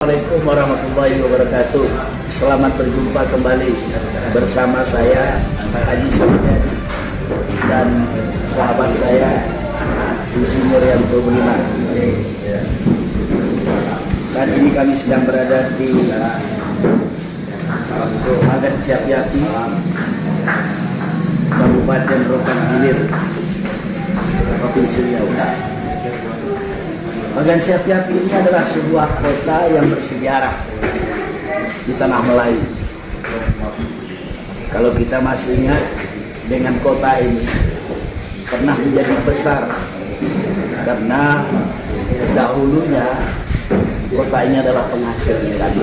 Assalamualaikum warahmatullahi wabarakatuh. Selamat berjumpa kembali bersama saya Haji Safiadi dan sahabat saya Insinyur Yanto Budiman. Saat ini kami sedang berada di Bagan Siapiapi, Kabupaten Rokan Hilir, Provinsi Riau. Bagan Siapiapi ini adalah sebuah kota yang bersejarah di tanah Melayu. Kalau kita masih ingat, dengan kota ini pernah menjadi besar karena dahulunya kota ini adalah penghasil ikan.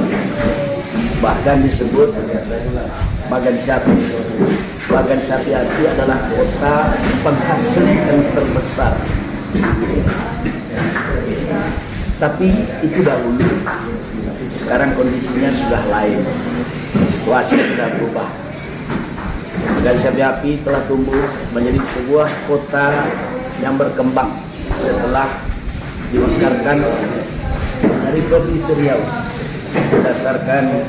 Bahkan disebut Bagan Siapi. Bagan Siapiapi adalah kota penghasil ikan terbesar. Tapi itu dahulu. Sekarang kondisinya sudah lain. Situasi sudah berubah. Bagan Siapiapi telah tumbuh menjadi sebuah kota yang berkembang setelah dimekarkan dari Provinsi Riau berdasarkan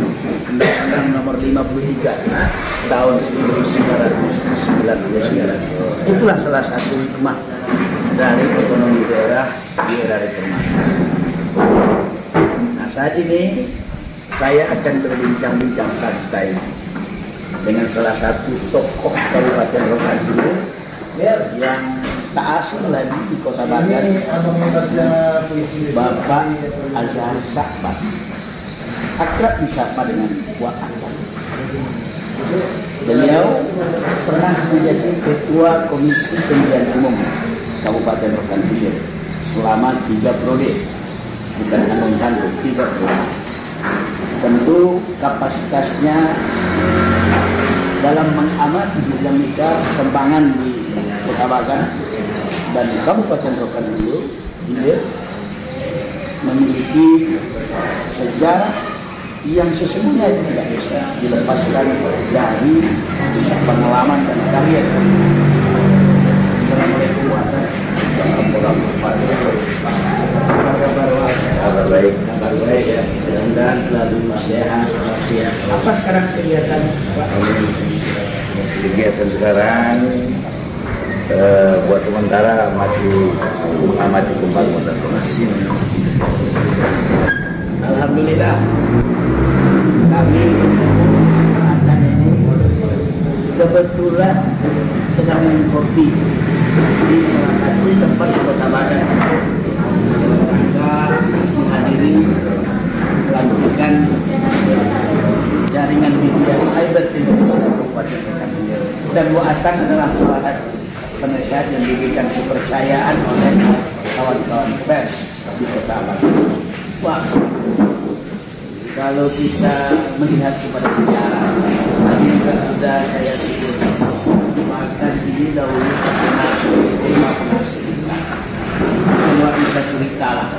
Undang-Undang Nomor 53 tahun 1999. Itulah salah satu hikmah dari ekonomi daerah di era reformasi. Nah, saat ini saya akan berbincang-bincang santai dengan salah satu tokoh Kabupaten Rokan Hilir yang tak asing lagi di Kota Bagan, Bapak Azhar Sakbat, akrab disapa dengan Wak Akan. Beliau pernah menjadi Ketua Komisi Pemilihan Umum Kabupaten Rokan Hilir selama 3 periode, bukan tanggung-tanggung, 3 periode. Tentu kapasitasnya dalam mengamati dinamika perkembangan di Kota Bagan dan Kabupaten Rokan Hilir memiliki sejarah yang sesungguhnya itu tidak bisa dilepaskan dari pengalaman dan karya. Assalamualaikum warahmatullahi wabarakatuh. Kabar baik, ya. Mudah-mudahan selalu sehat. Apa sekarang kegiatan Pak? Kegiatan sekarang buat sementara masih mengamati pembangunan donasi. Alhamdulillah, kami akan ini kebetulan sedang minum kopi di salah satu tempat di Kota Bagan. Kita menghadiri pelantikan jaringan media cyber Indonesia Kabupaten Rokan Hilir, dan Wak Akan adalah salah satu penasihat yang diberikan kepercayaan oleh kawan-kawan pers di Kota Bagan. Wah, kalau kita melihat kepada sejarah, tadi kan sudah saya sebutkan, Bagan ini dahulu terkenal sebagai penghasil ikan. Semua bisa ceritalah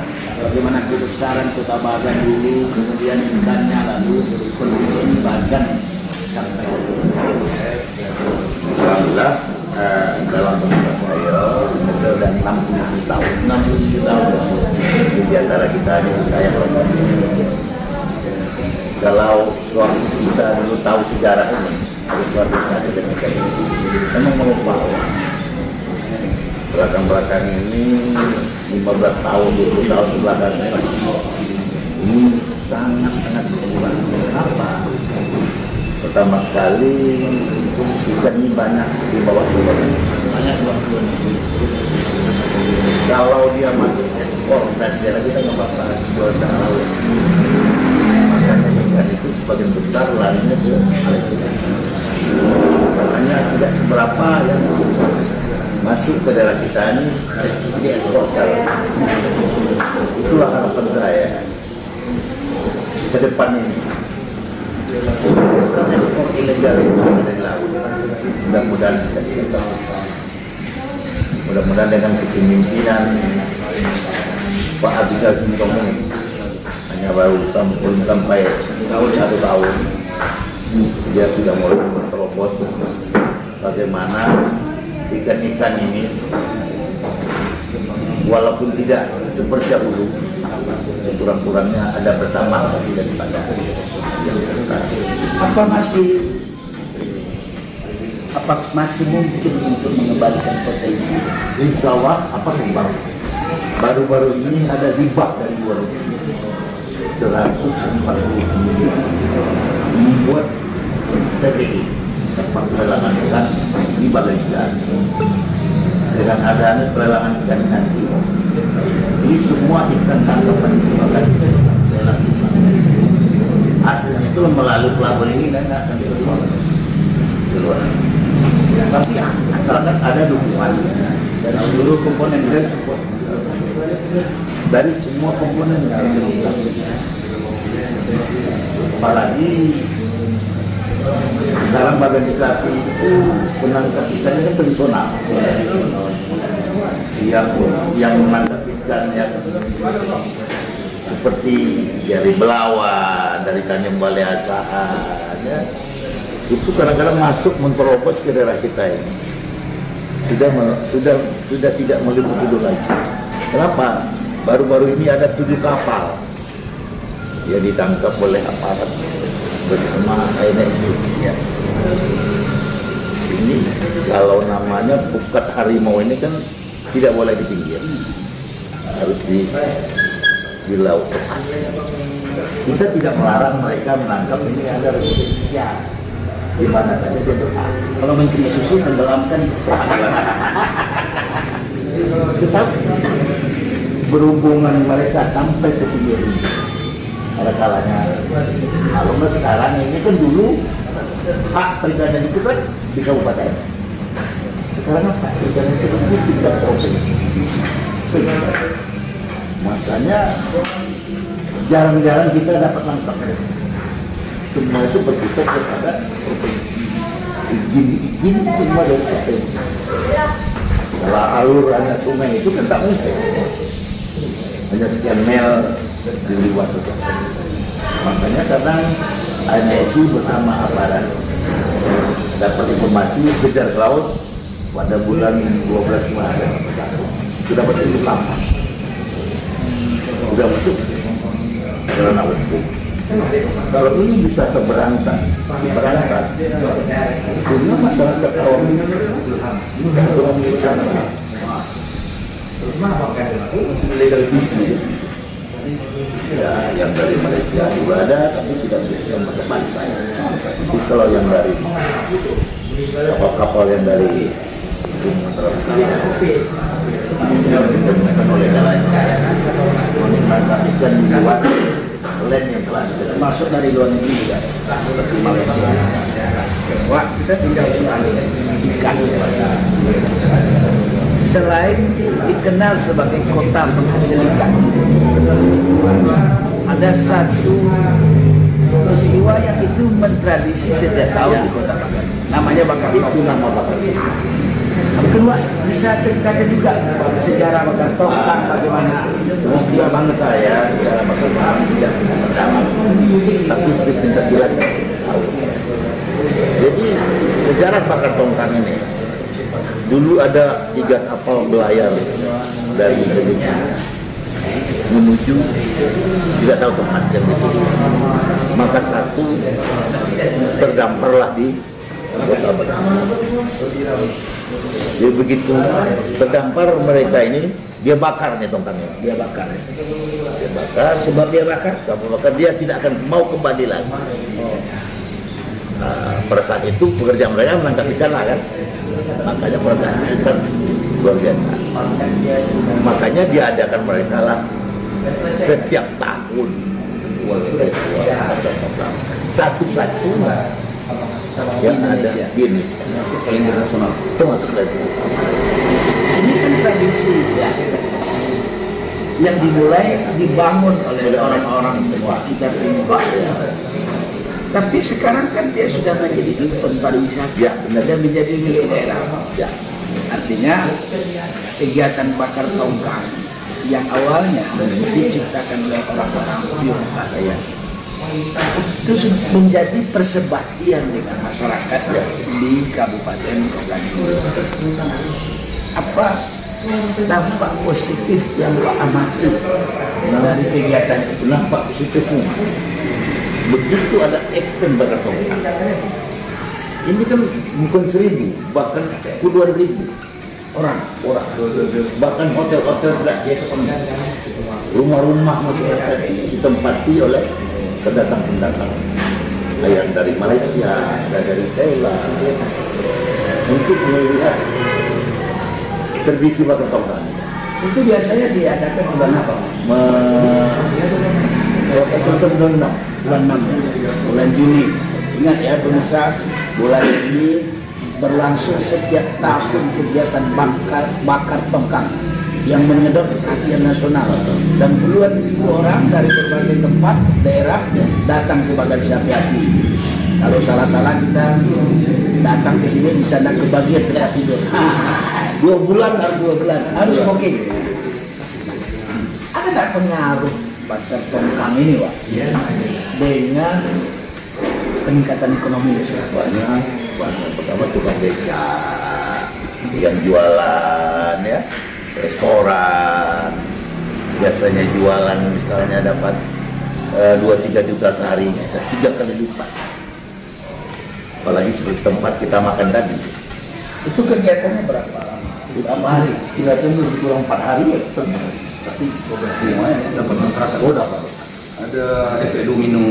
bagaimana kebesaran Kota Bagan dulu, kemudian ikannya, lalu kondisi Bagan sampai hari ini. Alhamdulillah, dalam pengalaman saya sudah 67 tahun. 67 tahun. Di antara kita ada saya Rokan. Kalau suami kita dulu tahu sejarah ini, harus luar biasa dengan ini. Memang melupakan belakang ini 15 tahun, 20 tahun belakang ini sangat-sangat berkurang. Kenapa? Pertama sekali ikan ini banyak di bawah turun. Banyak waktu. Kalau dia masuk ekspor dan dia kita nggak bakal jual ke laut. Makanya ikan itu sebagian besar larinya ke Malaysia. Makanya tidak seberapa yang masuk ke daerah kita ini diekspor sekarang. Itulah harapan saya ke depan ini. Bukan ekspor ilegal itu dari laut. Mudah-mudahan bisa kita. Mudah-mudahan dengan kepemimpinan Pak Abisal Kintomo hanya baru sampai 1 tahun dia sudah mulai berterobos bagaimana ikan-ikan ini walaupun tidak seperti dahulu kurang-kurangnya ada bertambah lagi daripada yang sekarang. Apa masih mungkin untuk mengembalikan potensi? Insya Allah apa sih baru-baru ini ada hibah dari luar negeri 140 miliar membuat PPI tempat pelelangan ikan di Malaysia. Dengan adanya pelelangan ikan nanti, ini semua ikan tangkapan akan lelang. Hasilnya itu melalui pelabuhan ini dan akan dijual ke luar. Tapi asalkan ada dukungan dari seluruh komponen dan support dari semua komponen yang terlibat. Apalagi sekarang badan Dikti itu penangkap ikannya kan tradisional, yang menangkap ikan yang seperti dari Belawan, dari Tanjung Balai Asahan, ya, itu kadang-kadang masuk menerobos ke daerah kita ini. Sudah tidak meliput lagi. Kenapa? Baru-baru ini ada 7 kapal yang ditangkap oleh aparat bersama NSI. Ya. Ini kalau namanya pukat harimau ini kan tidak boleh di pinggir, harus di laut lepas. Kita tidak melarang mereka menangkap, ini ada regulasinya di mana saja dia berhak. Kalau Menteri Susi tenggelamkan, tetap berhubungan mereka sampai ke pinggir ini. Ada kalanya, kalau nggak sekarang ini kan dulu hak perikanan itu kan di kabupaten. Sekarang apa? Perikanan itu kan di tingkat provinsi. Makanya jarang-jarang kita dapat nangkap. Semua itu berkisar kepada provinsi. Izin semua dari provinsi. Kalau alurannya sungai itu kan tak mungkin. Hanya sekian mil diliwat itu. Makanya kadang NSI bersama aparat dapat informasi kejar ke laut pada bulan 12 kemarin sudah dapat lama, sudah masuk ke ranah hukum. Kalau ini bisa terberantas, sehingga masyarakat awam bisa berbicara. masih beli televisi. Ya, yang dari Malaysia juga ada, tapi tidak bisa macam-macam. Tapi kalau yang dari kapal-kapal yang dari ditemukan oleh nelayan menangkap ikan di luar lem yang telah Masuk dari luar negeri juga, seperti Malaysia. Wah, kita tinggal soal ikan. Selain dikenal sebagai kota penghasil ikan, ada satu peristiwa yang itu mentradisi setiap tahun di Kota Bakar. Namanya Bakar itu nama bakar. Yang kedua, bisa ceritakan juga sejarah Bakar Tongkang, bagaimana Peristiwa bangsa saya secara bakar tidak pertama, tapi sepintas jelas tahu. Jadi sejarah Bakar Tongkang ini dulu ada 3 kapal belayar dari Indonesia menuju tidak tahu tempatnya itu. Maka satu terdamparlah di Kota Bakar. Jadi begitu terdampar mereka ini, dia bakar nih tongkangnya. dia bakar. Dia bakar, Sebab dia bakar, dia tidak akan mau kembali lagi. Pada saat itu pekerjaan mereka menangkap ikan lah kan. Makanya pada saat itu kan luar biasa. Makanya diadakan mereka lah setiap tahun satu-satu yang ada di Indonesia. masuk ke internasional. Termasuk dari Ini kan tradisi ya, yang dimulai dibangun oleh orang-orang kita tua. Tapi sekarang kan dia sudah menjadi event pariwisata, Ya, benar. dan menjadi milik daerah. ya. Artinya kegiatan bakar tongkang yang awalnya diciptakan oleh orang-orang Tionghoa ya, itu menjadi persebatian dengan masyarakat di Kabupaten Tongkang. Apa dampak positif yang Pak amati dari kegiatan itu? Nampak positifnya. Begitu ada event Bakar-Tongkang, ini kan bukan 1.000, bahkan puluhan ribu orang. Bahkan hotel-hotel tidak rumah-rumah masyarakat ditempati oleh pendatang-pendatang, yang dari Malaysia, dari Thailand, untuk melihat tradisi Bakar-Tongkang. Itu biasanya diadakan bulan apa? Bulan 6, bulan Juni. Ingat ya pemirsa, bulan ini berlangsung setiap tahun kegiatan bakar tongkang yang menyedot perhatian nasional, dan puluhan ribu orang dari berbagai tempat daerah datang ke Bagan Sapi Api. Kalau salah-salah kita datang ke sini bisa kebagian tempat tidur. 2 bulan harus smoking. Ada nggak pengaruh bakar tongkang ini, Pak, dengan peningkatan ekonomi masyarakat? Banyak. Pertama tukang beca yang jualan, ya, restoran biasanya jualan misalnya dapat 2-3 juta sehari, bisa 3 kali lipat. Apalagi seperti tempat kita makan tadi. Itu kegiatannya berapa lama? Berapa hari? Kelihatannya lebih kurang 4 hari ya. Tapi lumayan dapat masyarakat. Oh, dapat. Ada efek domino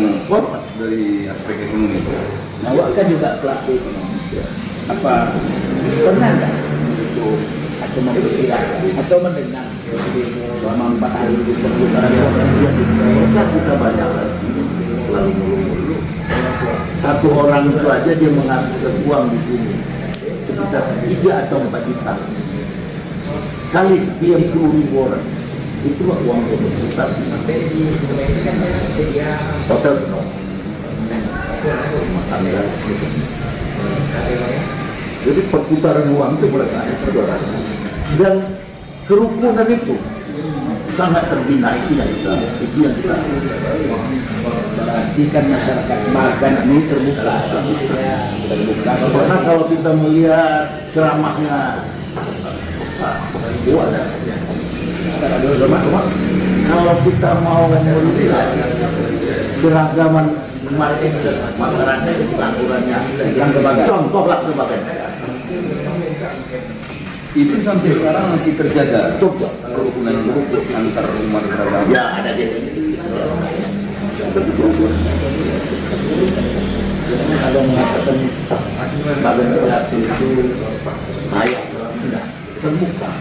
dari aspek ekonomi. Nah, Wak kan juga pelaku ekonomi. Apa pernah nggak itu atau memperkirakan atau mendengar selama 4 hari di perputaran Masa kita banyak lagi lalu mulu-mulu. Satu orang itu aja dia menghabiskan uang di sini sekitar 3 atau 4 juta. Kali sekian 10.000 orang. Itulah uang yang berputar. Hotel penuh. Rumah tangga sedikit. Jadi perputaran uang itu pada itu. Dan kerukunan itu sangat terbina, itu yang kita berarti kan masyarakat Bagan ini terbuka. Karena kalau kita melihat ceramahnya ada sekarang sama kalau kita mau melihat keragaman masyarakat itu aturannya contohlah berbagai Itu sampai sekarang masih terjaga kerukunan antar umat beragama. ya, ada desa kalau mengatakan bagian seperti itu ayah enggak terbuka.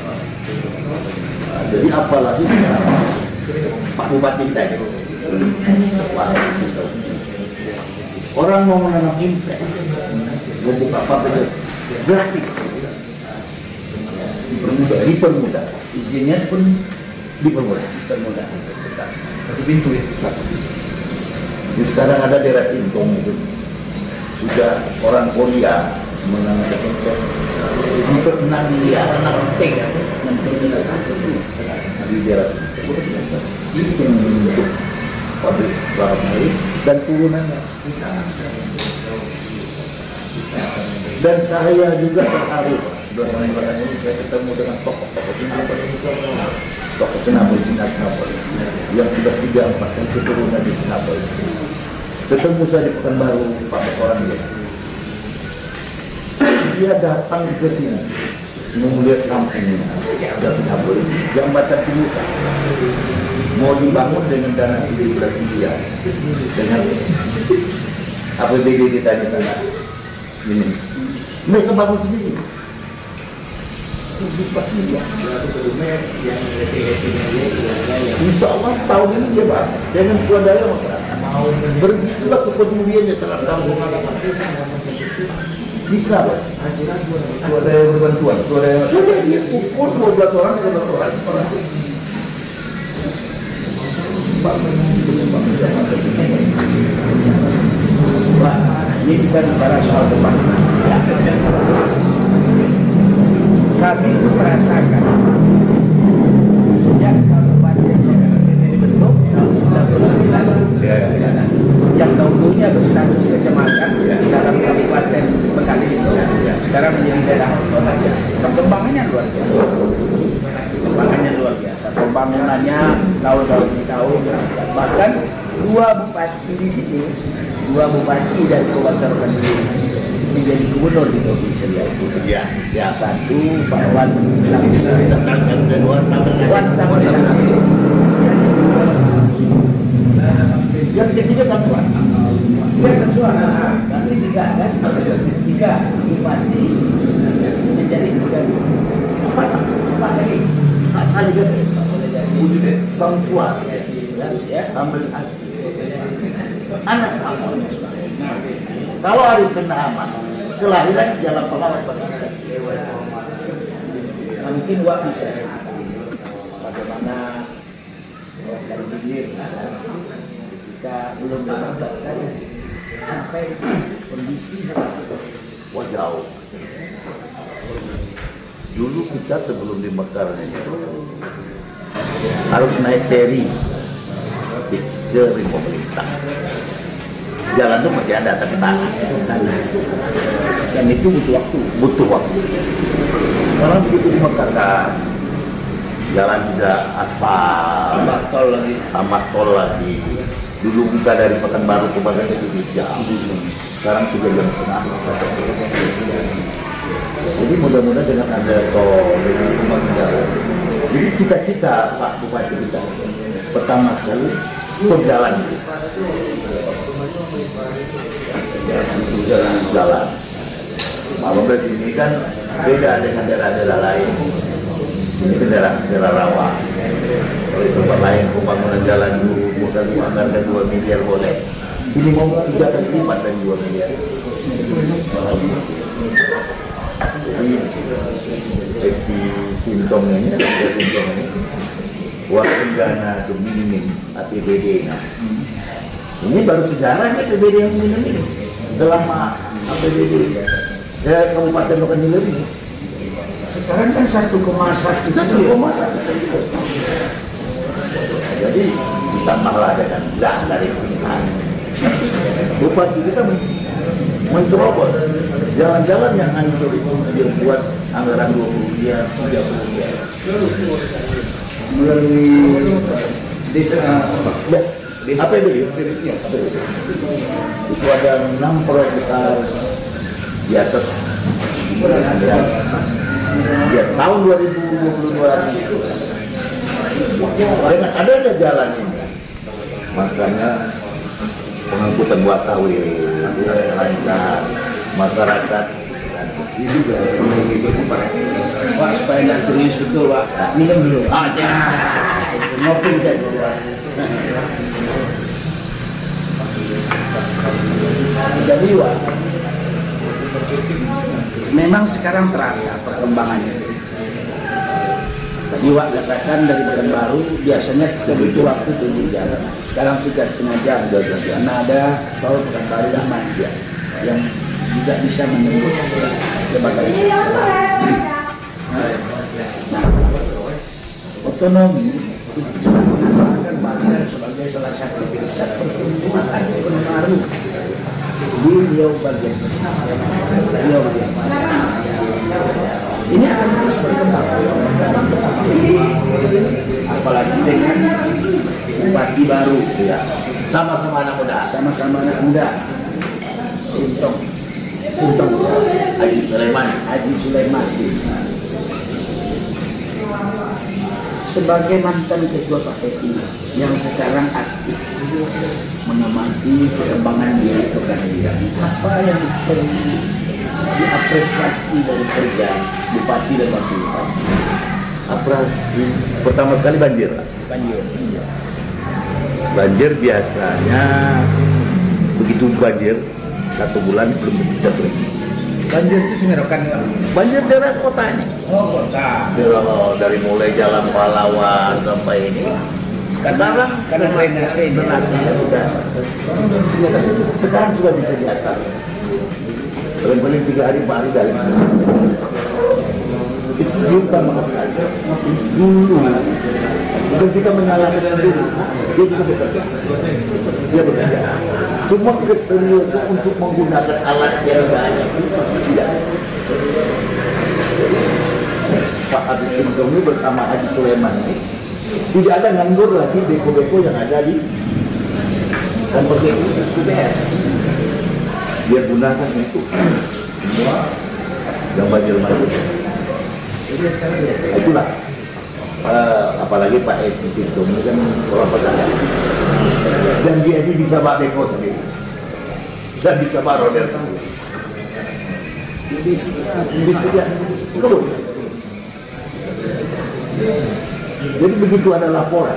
Jadi apalagi sekarang Pak Bupati kita itu orang mau menanam impek, membuka pabrik gratis, dipermudah, Izinnya pun dipermudah. satu pintu ya. Jadi sekarang ada daerah Sintong itu sudah orang Korea menanam impek hampir 6 miliar, 6 T di daerah Sintong. Luar biasa. Itu untuk pabrik kelapa sawit dan turunannya. Dan saya juga terharu belakangan ini saya ketemu dengan tokoh-tokoh senabel Cina yang sudah 3-4 kali keturunan di Senabel. Ketemu saya di Pekanbaru, Pak orang dia datang ke sini melihat kampungnya dan Senabel jambatan Pimuka mau dibangun dengan dana 17 miliar dengan APBD kita di sana. Ini mereka bangun sendiri 17 miliar. Insya Allah tahun ini dia bangun dengan swadaya masyarakat. Begitulah kepeduliannya terhadap kampung halaman. Bisa Pak. Swadaya berbantuan, swadaya Dia ukur 12 orang 13 orang. Wah, ini kita bicara soal pembangunan. Kami itu merasakan sejak Kabupaten Jakarta ini dibentuk tahun 99, yang dahulunya berstatus kecamatan dalam Kabupaten Bengkalis itu sekarang menjadi daerah otonomi. Perkembangannya luar biasa. di sini, 2 bupati dari Kabupaten Bandung menjadi gubernur di Provinsi Riau. Iya, siap. Satu Pak Wan Langsir, Wan Taman Langsir. Yang ketiga Samsuan. Dia Samsuan. Nanti 3 kan? 3 bupati menjadi gubernur. Apa lagi? Pak Saligasi. Wujudnya Samsuan. Ya. Ambil aksi. Anak Pak Wan. Kalau Arif kena aman, kelahiran jalan pengaruh pada kita. Nah, mungkin Wak bisa cerita bagaimana dari hilir kita belum mendapatkan sampai kondisi sekarang. Wah jauh. Dulu kita sebelum di Mekar itu harus naik feri ke pemerintah. Jalan itu masih ada tapi tanah. Dan itu butuh waktu. Butuh waktu. Sekarang begitu di Mekar kan, jalan sudah aspal, Tambah tol lagi. tambah tol lagi. Dulu kita dari Pekanbaru ke Bagan itu 2 jam. Sekarang 3 jam setengah. Jadi mudah-mudahan dengan ada tol, dengan pembangunan jalan. Jadi cita-cita Pak Bupati kita pertama sekali stop jalan. Jalan. Malam dari sini kan beda dengan daerah-daerah lain. Sini ke daerah rawa. Kalau di tempat lain pembangunan jalan dulu misalnya dianggarkan 2 miliar boleh. Sini mau 3 kali lipat dari 2 miliar. Jadi epicentrum ini, waktu dana itu minim APBD. Ini baru sejarahnya APBD yang minim ini. Selama APBD Kabupaten Lokan Hilir ini. Sekarang kan 1,1 1,1. Jadi ditambahlah dengan dana dari perusahaan. Bupati kita menterobos jalan-jalan yang hancur itu dia buat anggaran 20 miliar, 30 miliar melalui desa APBD. Itu ada 6 proyek besar di atas ya, tahun 2022 dengan ada jalan ini, makanya pengangkutan buat sawit lancar, masyarakat ini juga Wah, supaya nggak serius betul, Wak. Minum dulu. Aja. Ngopi kita dulu. Jadi, Wak, memang sekarang terasa perkembangannya. Tadi Wak katakan dari Pekanbaru biasanya kita butuh waktu 7 jam. Sekarang 3,5 jam. Karena ada tol Pekanbaru dan Manja yang juga bisa menembus ke Bagasi. Nah, otonomi itu sudah menambahkan Banjar sebagai salah satu pusat pertumbuhan ekonomi baru di Riau bagian pesisir. Riau bagian pesisir. Ini akan terus berkembang, apalagi dengan bupati baru, ya. Sama-sama anak muda. Sama-sama anak muda. Sintong Haji Sulaiman. Sebagai mantan ketua KPI yang sekarang aktif mengamati perkembangan di Pekanbaru, apa yang perlu diapresiasi dari kerja bupati dan wakil bupati? Apresiasi pertama sekali banjir. Banjir biasanya begitu banjir 1 bulan belum bisa lagi. Banjir itu Semerokan ya? Banjir daerah kota ini. Oh, kota. Dari mulai Jalan Pahlawan sampai ini. Karena drainasenya sudah. Sekarang sudah bisa di atas. Paling 3 hari 4 hari dari itu utama sekali. Dulu bukan kita menyalahkan dulu, dia juga bekerja. Cuma keseriusan untuk menggunakan alat yang banyak tidak. Pak Haji Sintong ini bersama Haji Sulaiman ini tidak ada nganggur lagi beko-beko yang ada di dan pakai UPR. Dia gunakan itu semua yang banjir-banjir. Itulah apalagi Pak Edi Sintung ini kan orang pedagang, dan dia ini bisa bawa beko sendiri dan bisa bawa roder sendiri. Bisa jadi begitu ada laporan,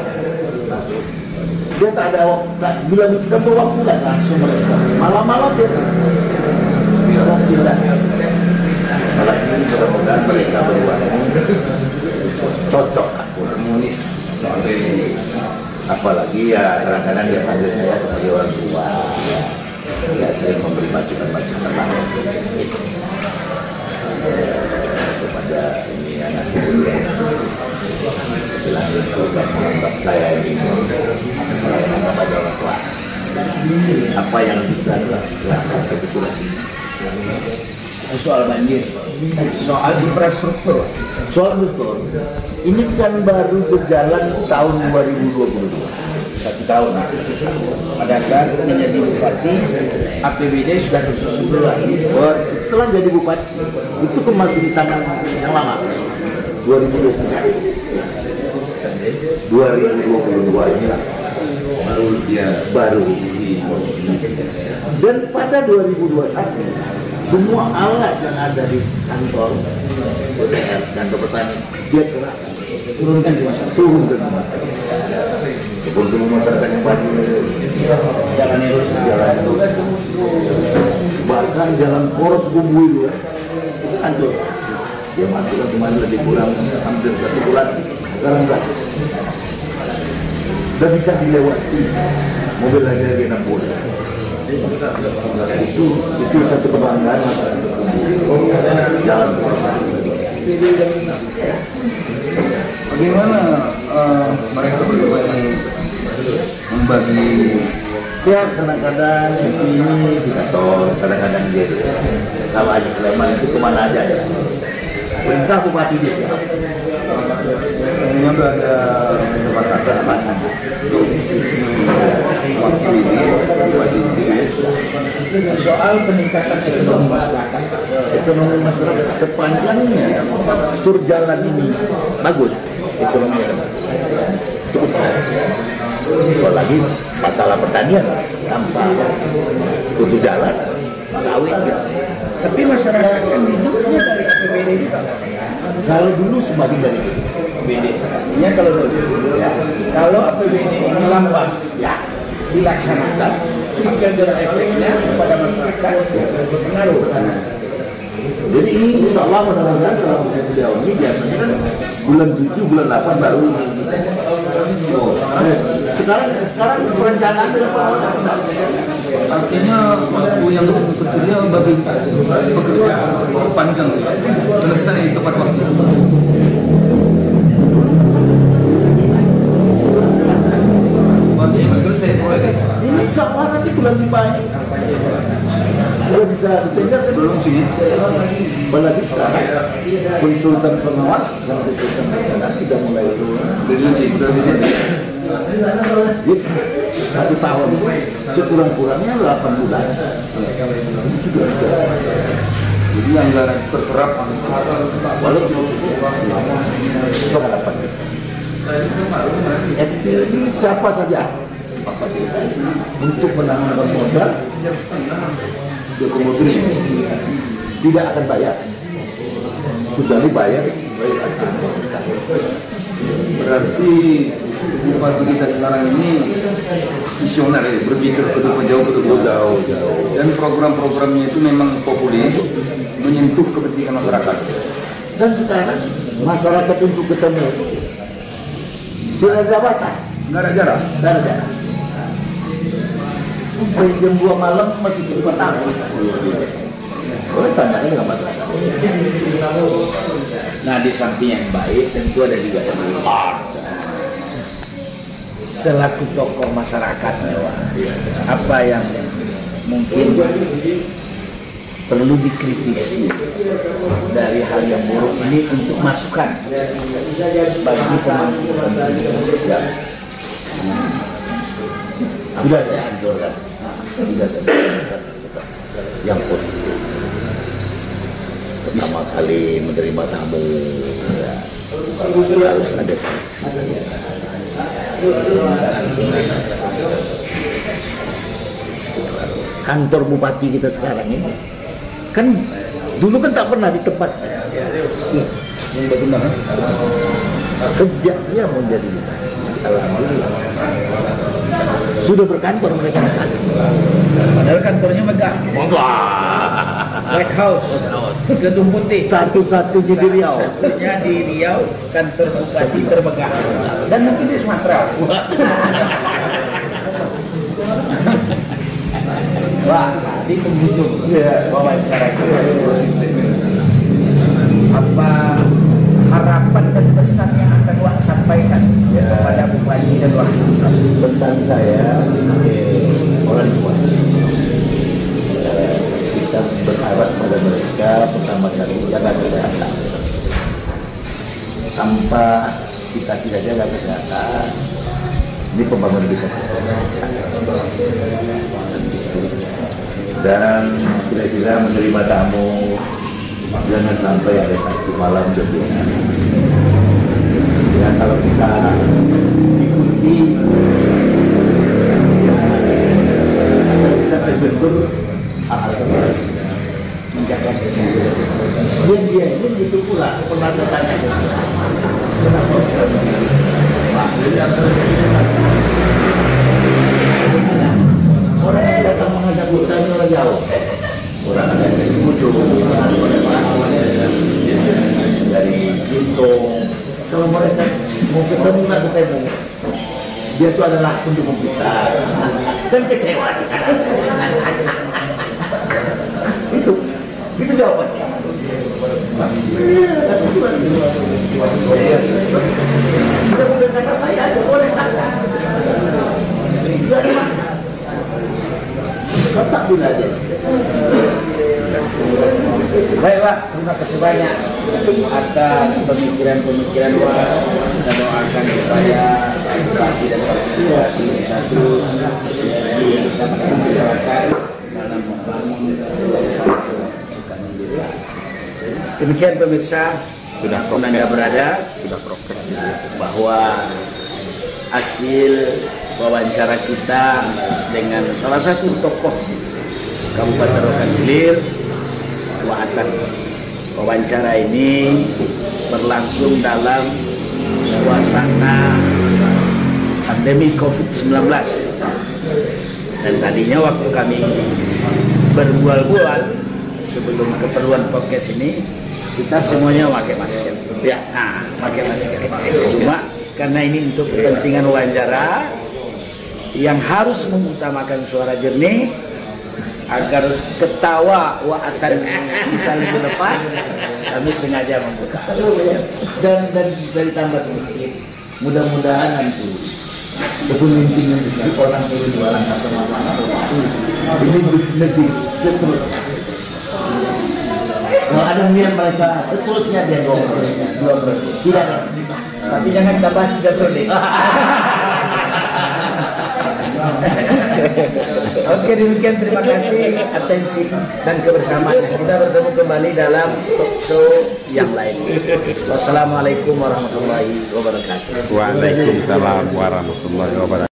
dia tak ada bila sudah berwaktu langsung merespon. Malam-malam dia silakan. Malah ini mudah-mudahan mereka berdua cocok harmonis. Apalagi ya kadang-kadang dia panggil saya sebagai orang tua. Saya sering memberi masukan-masukan kepada ini anak muda. Bilang itu saya menganggap saya ini melayakan kepada orang tua. Apa yang bisa dilakukan kebetulan. Soal banjir, soal infrastruktur. Soal infrastruktur, ini kan baru berjalan tahun 2022. 1 tahun. Pada saat menjadi bupati, APBD sudah tersusun duluan. Setelah jadi bupati, itu kan masih di tangan yang lama. 2022 inilah baru di dan pada 2021 semua alat yang ada di kantor DPR dan petani dia kerahkan Turunkan ke masyarakat. Untuk masyarakat yang banjir Jalan rusak. Bahkan jalan poros Bumbui itu hancur. Dia masukkan kemarin lebih kurang hampir 1 bulan. Sekarang enggak. Dan bisa dilewati mobil lagi 60. Itu satu kebanggaan masyarakat jalan poros. Bagaimana mereka berdua ini membagi? Ya kadang-kadang ini di kantor, kadang-kadang dia kalau Haji Sulaiman itu kemana aja ya. Perintah bupati dia siap. Ini udah ada kesepakatan institusi wakil ini bupati ini Soal peningkatan ekonomi masyarakat. Ekonomi masyarakat sepanjangnya struktur jalan ini bagus, ekonomi cukup baik. Apalagi masalah pertanian tanpa struktur jalan sawit gitu. Tapi masyarakat kan hidupnya dari APBD juga. Kalau dulu sebagian dari itu APBD. Artinya kalau dulu, ya, kalau APBD ini lambat, ya dilaksanakan, trigger efeknya kepada masyarakat berpengaruh. jadi ini insya Allah mudah-mudahan selama beliau ini biasanya kan bulan 7, bulan 8 baru sekarang perencanaan artinya waktu yang tersedia bagi pekerja panjang selesai tepat waktu. Waktunya selesai proyek. ini insya Allah nanti bulan 5 ini udah bisa ditender kan Belum sih. apalagi sekarang konsultan pengawas dan konsultan perencanaan sudah mulai Belum sih. jadi 1 tahun sekurang-kurangnya 8 bulan ini sudah bisa. Jadi anggaran terserap Walaupun itu harapan kita. FPL ini siapa saja apa cerita untuk menanamkan modal ke kemudian tidak akan bayar kecuali bayar berarti bupati kita sekarang ini visioner ya, berpikir ke depan jauh dan program-programnya itu memang populis menyentuh kepentingan masyarakat. dan sekarang masyarakat untuk ketemu tidak ada batas, Nggak ada jarak. tidak ada jarak. Sampai jam 2 malam masih cepat tahu. Boleh tanyakan dengan masyarakat. Nah, di samping yang baik tentu ada juga yang buruk. Selaku tokoh masyarakat, apa yang mungkin perlu dikritisi dari hal yang buruk ini untuk masukan bagi pemangku Indonesia. Sudah saya anjurkan, yang positif. Pertama kali menerima tamu, ya, harus ada saksi. Kantor bupati kita sekarang ini kan dulu kan tak pernah di tempat. Sejak dia menjadi alhamdulillah sudah berkantor mereka. Padahal kantornya megah. White House, Gedung Putih. Satu-satunya di Riau. Satunya di Riau, kantor bupati termegah. Dan mungkin di Sumatera. Wah, di penghujung wawancara kita closing statement. Apa harapan dan pesan yang akan Wak sampaikan kepada bupati dan wakil bupati? Pesan saya orang tua, kita berharap pada mereka pertama kali jaga kesehatan. Tanpa kita tidak jaga kesehatan, ini pembangunan kita. Dan kira-kira menerima tamu, jangan sampai ada satu malam berlebihan. Ya, kalau kita ikuti, ya, akan bisa terbentuk hal-hal seperti menjaga kesehatan. Dia ini begitu pula. Pernah saya tanya, kenapa? Orang yang datang menghadap hutan orang jauh, orang ada dari ujung, dari Sintong. Kalau mereka mau ketemu nggak ketemu, dia itu adalah pendukung kita, kan kecewa. Itu jawabannya. Tidak boleh kata saya aja, boleh kata. Tetap bila aja. Baik Pak, terima kasih banyak atas pemikiran-pemikiran Pak. Kita doakan supaya bupati dan wakil bupati bisa terus bersinergi bersama dengan masyarakat dalam membangun Alhamdulillah. Demikian pemirsa, sudah Anda berada, sudah prokes bahwa hasil wawancara kita dengan salah satu tokoh Kabupaten Rokan Hilir, Wak Atan. Wawancara ini berlangsung dalam suasana pandemi COVID-19. Dan tadinya waktu kami berbual-bual sebelum keperluan podcast ini, kita semuanya pakai masker. Ya, Pakai masker. Cuma karena ini untuk kepentingan wawancara yang harus mengutamakan suara jernih agar ketawa Wak Atan bisa lebih lepas, kami sengaja membuka masker. dan bisa ditambah sedikit. Mudah-mudahan nanti kepemimpinan di orang ini jualan atau mana ini negeri seterusnya. Kalau ada yang mereka seterusnya dia dua periode. Tidak ada. Tapi jangan tambah 3 periode. Oke, demikian, terima kasih atensi dan kebersamaannya. Kita bertemu kembali dalam talk show yang lain. Wassalamualaikum warahmatullahi wabarakatuh. Waalaikumsalam warahmatullahi wabarakatuh.